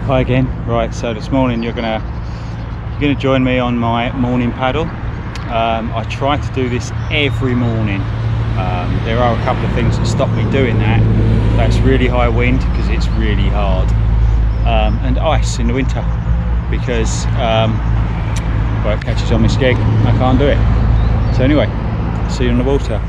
Hi again. Right, so this morning you're gonna join me on my morning paddle. I try to do this every morning. There are a couple of things that stop me doing that. That's really high wind because it's really hard, and ice in the winter because well, it catches on my skeg. I can't do it. So anyway, see you on the water.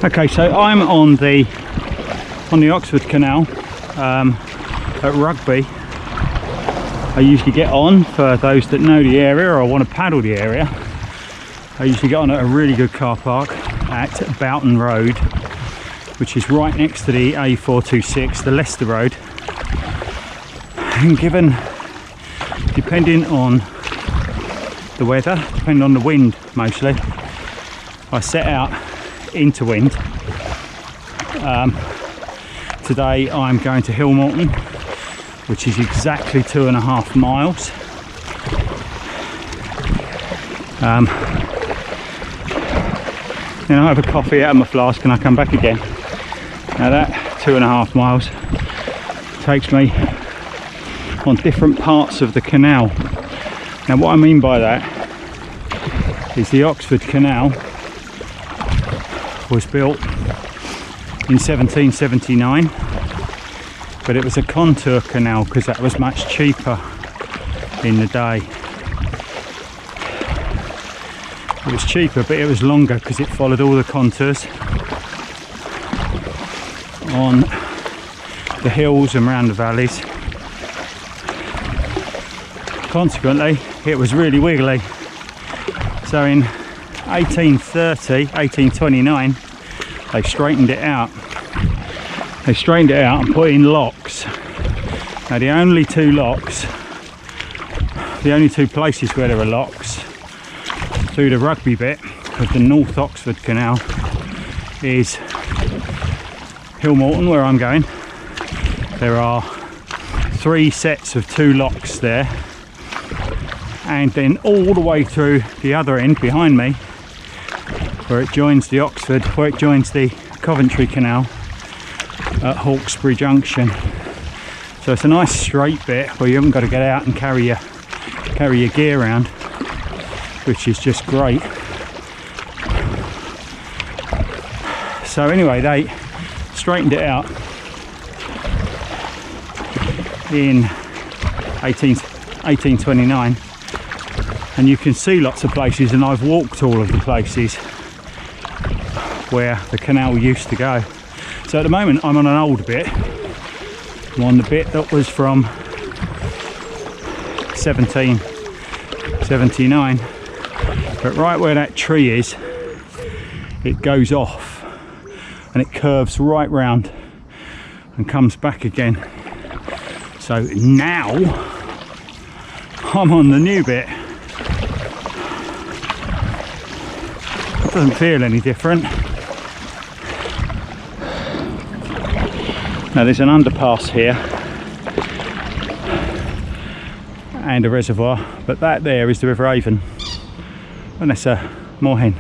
Okay, so I'm on the Oxford Canal at Rugby. I usually get on, for those that know the area or want to paddle the area, I usually get on at a really good car park at Boughton Road, which is right next to the A426, the Leicester Road. And given, depending on the weather, depending on the wind mostly, I set out into wind. Today I'm going to Hillmorton, which is exactly 2.5 miles. Then I have a coffee out of my flask and I come back again. Now that 2.5 miles takes me on different parts of the canal. Now what I mean by that is the Oxford Canal was built in 1779, but it was a contour canal because that was much cheaper in the day. It was cheaper, but it was longer because it followed all the contours on the hills and around the valleys. Consequently, it was really wiggly. So in 1829 they straightened it out. They straightened it out and put in locks. Now the only two places where there are locks through the Rugby bit of the North Oxford Canal is Hillmorton, where I'm going. There are 3 sets of 2 locks there, and then all the way through the other end behind me, where it joins the Coventry Canal at Hawkesbury Junction. So it's a nice straight bit where you haven't got to get out and carry your gear around, which is just great. So anyway, they straightened it out in 1829, and you can see lots of places, and I've walked all of the places where the canal used to go. So at the moment I'm on an old bit. I'm on the bit that was from 1779, but right where that tree is, it goes off and it curves right round and comes back again. So now I'm on the new bit. It doesn't feel any different. Now there's an underpass here and a reservoir, but that there is the River Avon, and that's a moorhen.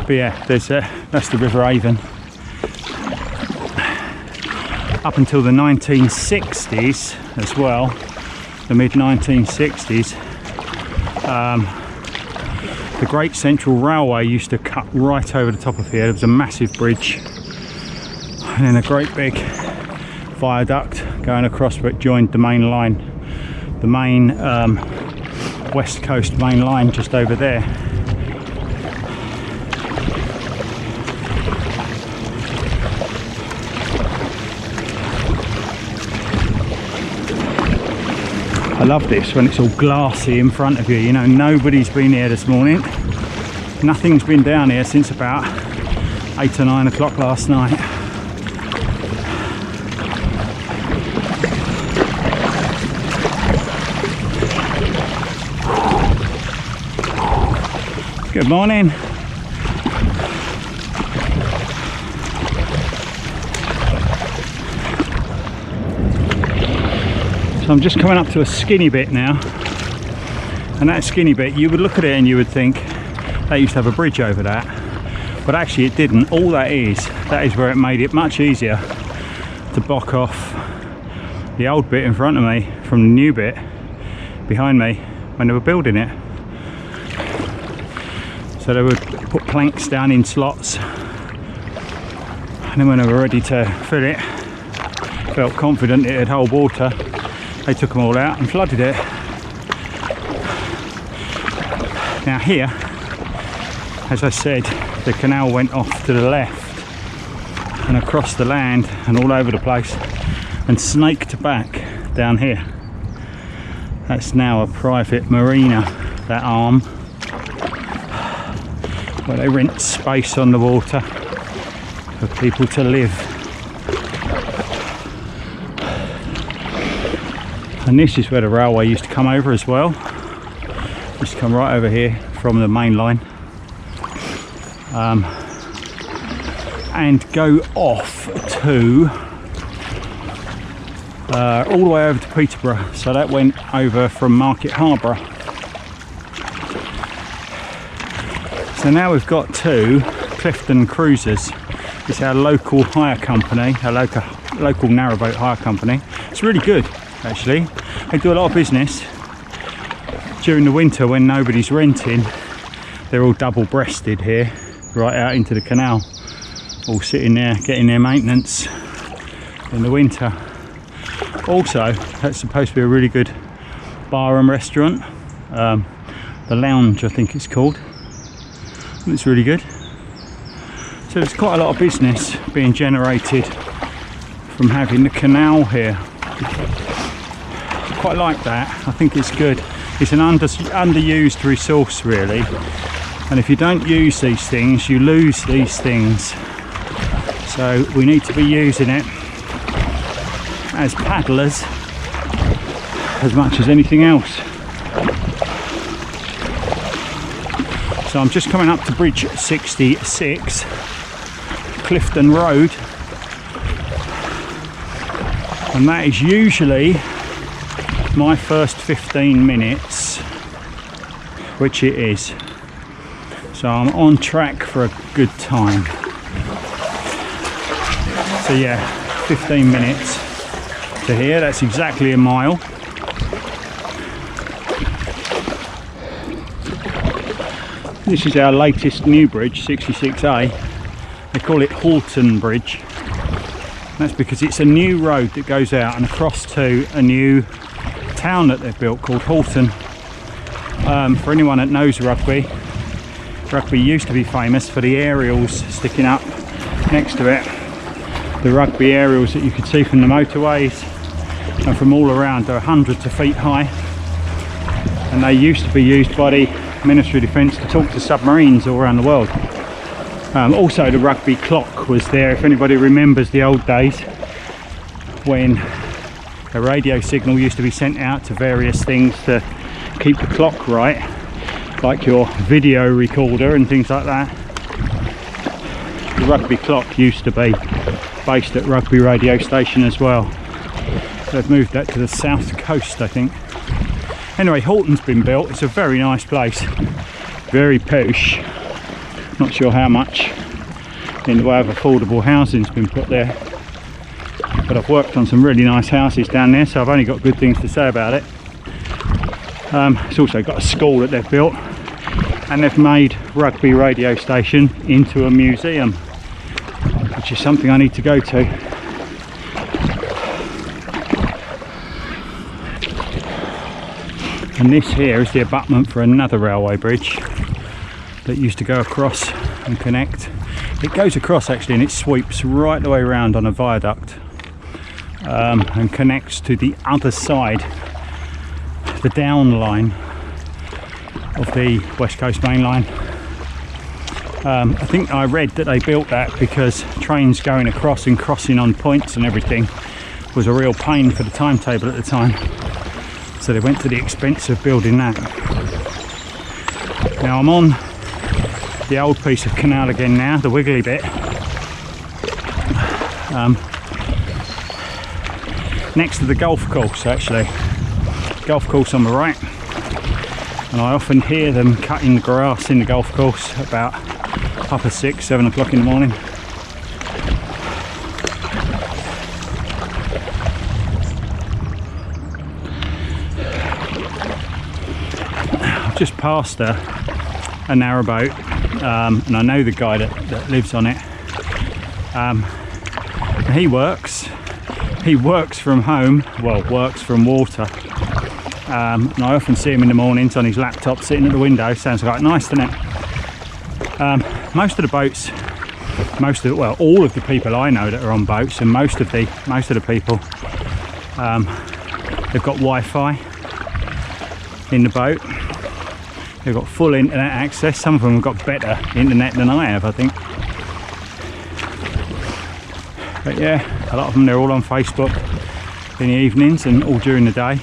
But yeah, that's the River Avon. Up until the 1960s as well, the mid 1960s, the Great Central Railway used to cut right over the top of here. There was a massive bridge and then a great big viaduct going across where it joined the main line, the main West Coast main line just over there. love this when it's all glassy in front of you. You know, nobody's been here this morning. Nothing's been down here since about 8 or 9 o'clock last night. Good morning. So I'm just coming up to a skinny bit now, and that skinny bit, you would look at it and you would think they used to have a bridge over that, but actually it didn't. All that is where it made it much easier to block off the old bit in front of me from the new bit behind me when they were building it. So they would put planks down in slots, and then when they were ready to fill it, felt confident it'd hold water, they took them all out and flooded it. Now here, as I said, the canal went off to the left and across the land and all over the place and snaked back down here. That's now a private marina, that arm, where they rent space on the water for people to live. And this is where the railway used to come over as well. Used to come right over here from the main line and go off to all the way over to Peterborough. So that went over from Market Harbour. So now we've got to Clifton Cruises. It's our local hire company, our local narrowboat hire company. It's really good, actually. They do a lot of business during the winter when nobody's renting. They're all double-breasted here, right out into the canal, all sitting there getting their maintenance in the winter. Also, that's supposed to be a really good bar and restaurant. The Lounge, I think it's called. It's really good. So there's quite a lot of business being generated from having the canal here. Quite like that. I think it's good. It's an underused resource, really, and if you don't use these things, you lose these things. So we need to be using it as paddlers as much as anything else. So I'm just coming up to Bridge 66, Clifton Road, and that is usually my first 15 minutes, which it is. So I'm on track for a good time. So yeah, 15 minutes to here, that's exactly a mile. This is our latest new bridge, 66A. They call it Hillmorton Bridge. That's because it's a new road that goes out and across to a new town that they've built called Hillmorton. For anyone that knows Rugby, Rugby used to be famous for the aerials sticking up next to it. The Rugby aerials that you could see from the motorways and from all around. They're hundreds of feet high, and they used to be used by the Ministry of Defence to talk to submarines all around the world. Also the Rugby clock was there, if anybody remembers the old days when a radio signal used to be sent out to various things to keep the clock right, like your video recorder and things like that. The Rugby clock used to be based at Rugby radio station as well. They've moved that to the south coast, I think. Anyway, Hillmorton's been built. It's a very nice place, very posh. Not sure how much in the way of affordable housing's been put there, but I've worked on some really nice houses down there, so I've only got good things to say about it. It's also got a school that they've built, and they've made Rugby radio station into a museum, which is something I need to go to. And this here is the abutment for another railway bridge that used to go across and connect. It goes across actually, and it sweeps right the way around on a viaduct and connects to the other side the down line of the West Coast Main Line. I think I read that they built that because trains going across and crossing on points and everything was a real pain for the timetable at the time. So they went to the expense of building that. Now I'm on the old piece of canal again now, the wiggly bit. Next to the golf course actually. Golf course on the right. And I often hear them cutting the grass in the golf course about 6:30, 7 o'clock in the morning. I've just passed a narrowboat, and I know the guy that lives on it. He works from home, well, works from water. And I often see him in the mornings on his laptop sitting at the window. Sounds quite nice, doesn't it? Most of the boats, well, all of the people I know that are on boats, and most of the people, they've got Wi-Fi in the boat. They've got full internet access. Some of them have got better internet than I have, I think. But yeah, a lot of them, they're all on Facebook in the evenings and all during the day.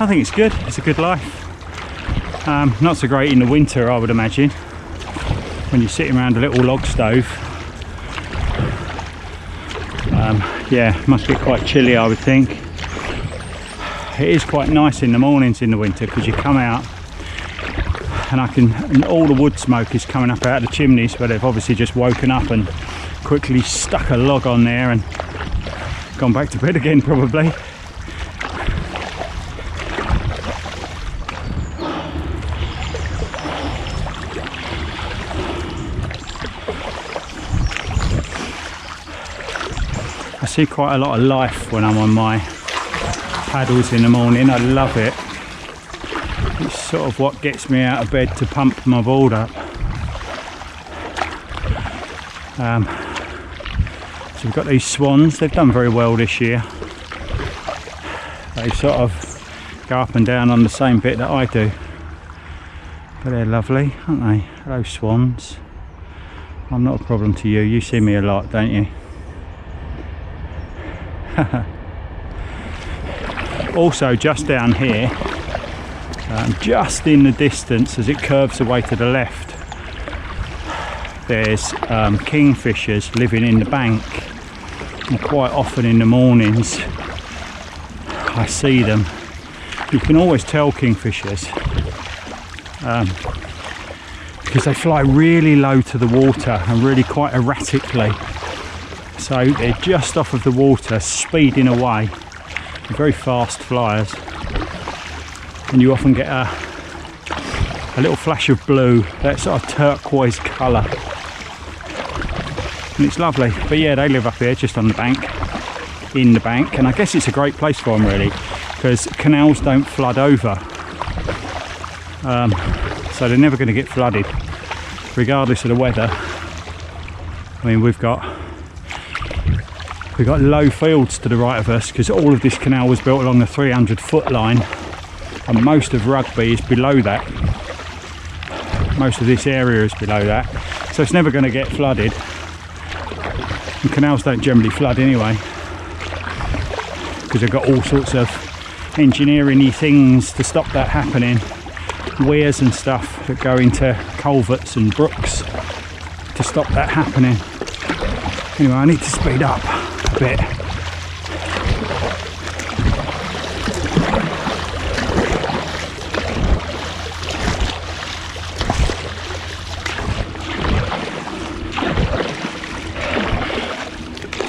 I think it's good. It's a good life. Not so great in the winter, I would imagine, when you're sitting around a little log stove. Yeah, must be quite chilly, I would think. It is quite nice in the mornings in the winter because you come out and and all the wood smoke is coming up out of the chimneys where they've obviously just woken up and quickly stuck a log on there and gone back to bed again probably. I see quite a lot of life when I'm on my paddles in the morning. I love it. It's sort of what gets me out of bed to pump my board up. So we've got these swans. They've done very well this year. They sort of go up and down on the same bit that I do. But they're lovely, aren't they? Hello swans. I'm not a problem to you. You see me a lot, don't you? Also just down here, just in the distance as it curves away to the left, there's kingfishers living in the bank, and quite often in the mornings I see them. You can always tell kingfishers because they fly really low to the water and really quite erratically. So they're just off of the water, speeding away. They're very fast flyers. And you often get a little flash of blue, that sort of turquoise colour. And it's lovely. But yeah, they live up here just on the bank, in the bank. And I guess it's a great place for them really, because canals don't flood over. So they're never going to get flooded, regardless of the weather. I mean, we've got low fields to the right of us because all of this canal was built along the 300-foot line, and most of Rugby is below that. Most of this area is below that, so it's never going to get flooded. And canals don't generally flood anyway because they've got all sorts of engineering-y things to stop that happening, weirs and stuff that go into culverts and brooks to stop that happening. Anyway, I need to speed up a bit.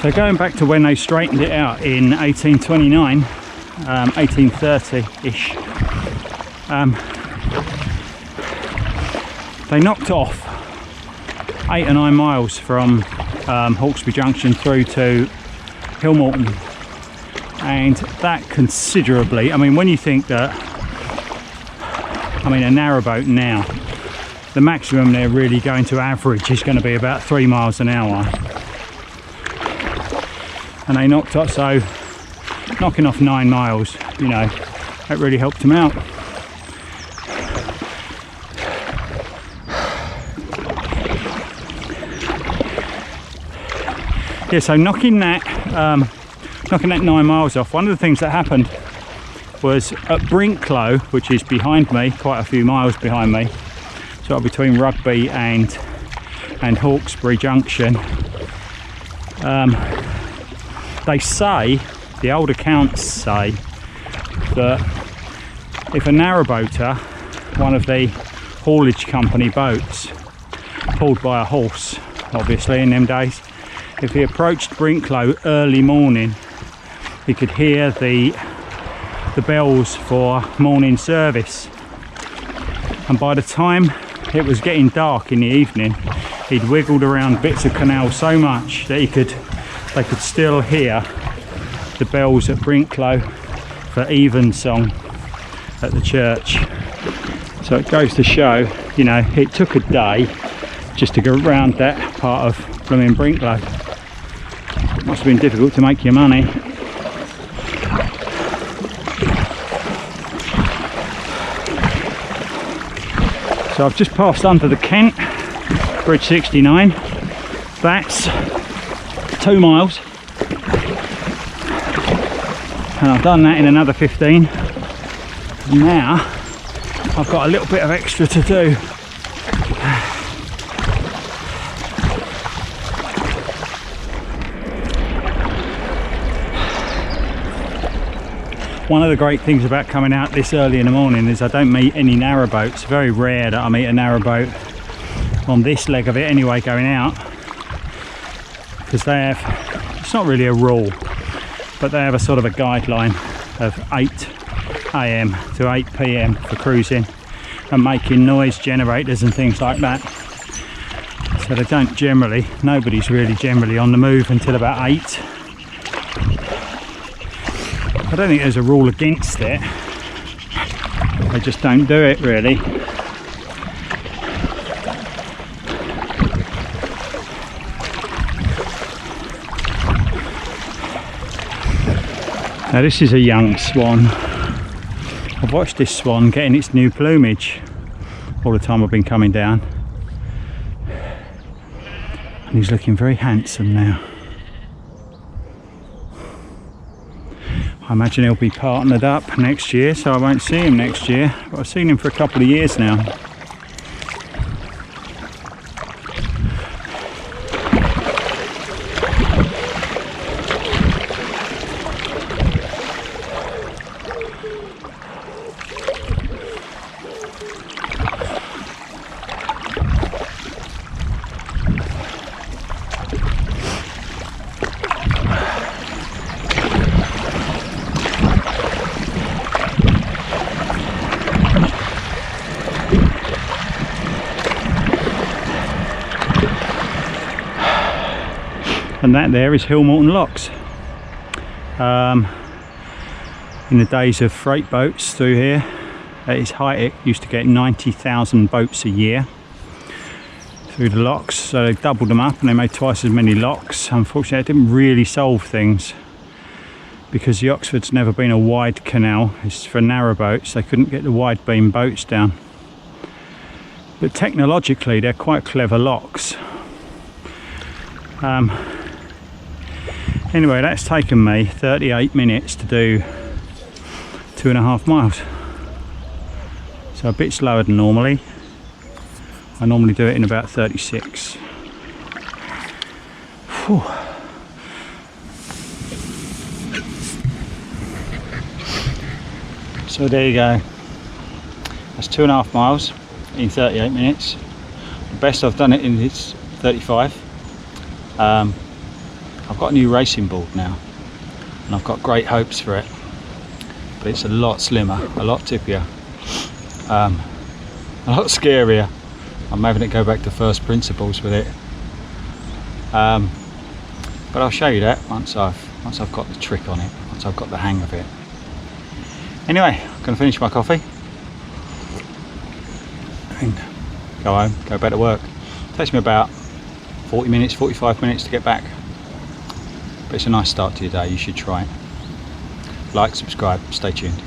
So going back to when they straightened it out in 1829, 1830-ish, they knocked off 8 or 9 miles from Hawkesbury Junction through to Hillmorton, and that considerably, I mean, when you think that, I mean, a narrowboat now, the maximum they're really going to average is going to be about 3 miles an hour, and they knocked off, so knocking off 9 miles, you know, that really helped him out. Yeah, so knocking that 9 miles off, one of the things that happened was at Brinklow, which is behind me, quite a few miles behind me, sort of between Rugby and Hawkesbury Junction. They say, the old accounts say, that if a narrowboater, one of the haulage company boats, pulled by a horse, obviously in them days, if he approached Brinklow early morning, he could hear the bells for morning service, and by the time it was getting dark in the evening, he'd wiggled around bits of canal so much that they could still hear the bells at Brinklow for evensong at the church. So it goes to show, you know, it took a day just to go around that part of blooming Brinklow. It must have been difficult to make your money. So I've just passed under the Kent, Bridge 69. That's 2 miles. And I've done that in another 15. And now I've got a little bit of extra to do. One of the great things about coming out this early in the morning is I don't meet any narrowboats. Very rare that I meet a narrowboat on this leg of it anyway going out, because they have, it's not really a rule, but they have a sort of a guideline of 8 AM to 8 PM for cruising and making noise generators and things like that. So they don't generally, nobody's really generally on the move until about 8. I don't think there's a rule against it, they just don't do it really. Now this is a young swan. I've watched this swan getting its new plumage all the time I've been coming down, and he's looking very handsome now. I imagine he'll be partnered up next year, so I won't see him next year, but I've seen him for a couple of years now. And that there is Hillmorton Locks. In the days of freight boats through here, at its height it used to get 90,000 boats a year through the locks, so they doubled them up and they made twice as many locks. Unfortunately it didn't really solve things, because the Oxford's never been a wide canal. It's for narrow boats, they couldn't get the wide beam boats down. But technologically they're quite clever locks. Anyway, that's taken me 38 minutes to do 2.5 miles. So a bit slower than normally. I normally do it in about 36. Whew. So there you go. That's 2.5 miles in 38 minutes. The best I've done it in is 35. I've got a new racing board now and I've got great hopes for it, but it's a lot slimmer, a lot tippier, a lot scarier. I'm having to go back to first principles with it, but I'll show you that once I've got the trick on it, once I've got the hang of it. Anyway, I'm going to finish my coffee and go home, go back to work. It takes me about 40 minutes, 45 minutes to get back. But it's a nice start to your day, you should try it. Like, subscribe, stay tuned.